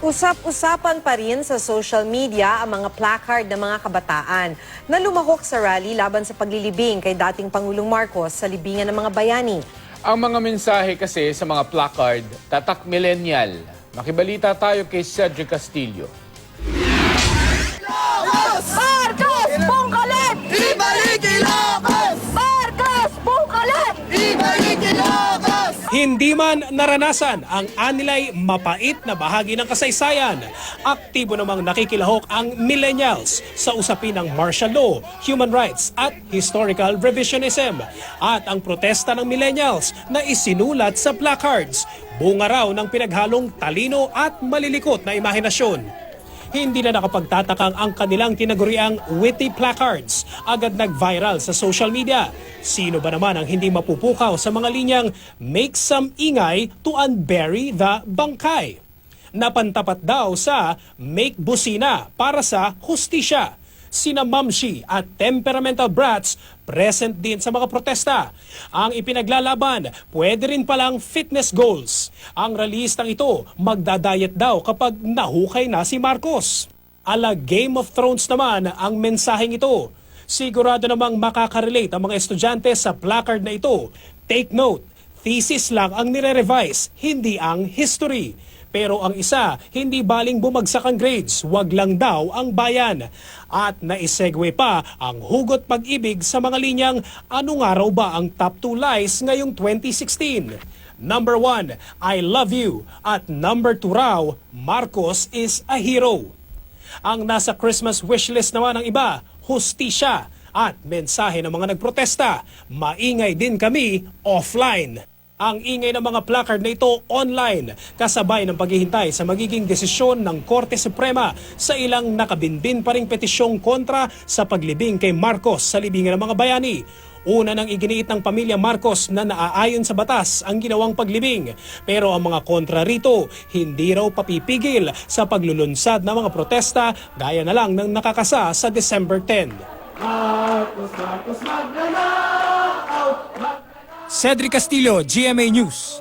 Usap-usapan pa rin sa social media ang mga placard ng mga kabataan na lumahok sa rally laban sa paglilibing kay dating Pangulong Marcos sa libingan ng mga bayani. Ang mga mensahe kasi sa mga placard, tatak millennial. Makibalita tayo kay Cedric Castillo. Marcos! Bungkalit! Ibalik Ilocos! Marcos! Bungkalit! Ibalik Ilocos! Hindi man naranasan ang anilay mapait na bahagi ng kasaysayan, aktibo namang nakikilahok ang millennials sa usapin ng martial law, human rights at historical revisionism. At ang protesta ng millennials na isinulat sa placards, bunga raw ng pinaghalong talino at malilikot na imahinasyon. Hindi na nakapagtatakang ang kanilang tinaguriang witty placards agad nag-viral sa social media. Sino ba naman ang hindi mapupukaw sa mga linyang make some ingay to unbury the bangkay? Napantapat daw sa make busina para sa hustisya. Sina Mamshi at temperamental brats present din sa mga protesta. Ang ipinaglalaban, pwede rin palang fitness goals. Ang ralistang ito, magdadayet daw kapag nahukay na si Marcos. Ala Game of Thrones naman ang mensaheng ito. Sigurado namang makakarelate ang mga estudyante sa placard na ito. Take note, thesis lang ang nire-revise, hindi ang history. Pero ang isa, hindi baling bumagsak ang grades, wag lang daw ang bayan. At naisegue pa ang hugot pag-ibig sa mga linyang ano nga raw ba ang top 2 lies ngayong 2016. Number 1, I love you. At number 2 raw, Marcos is a hero. Ang nasa Christmas wishlist naman ng iba, hustisya. At mensahe ng mga nagprotesta, maingay din kami offline. Ang ingay ng mga placard na ito online, kasabay ng paghihintay sa magiging desisyon ng Korte Suprema sa ilang nakabinbin pa ring petisyong kontra sa paglibing kay Marcos sa libingan ng mga bayani. Una nang iginiit ng pamilya Marcos na naaayon sa batas ang ginawang paglibing. Pero ang mga kontra rito, hindi raw papipigil sa paglulunsad ng mga protesta gaya na lang ng nakakasa sa December 10. Cedric Castillo, GMA News.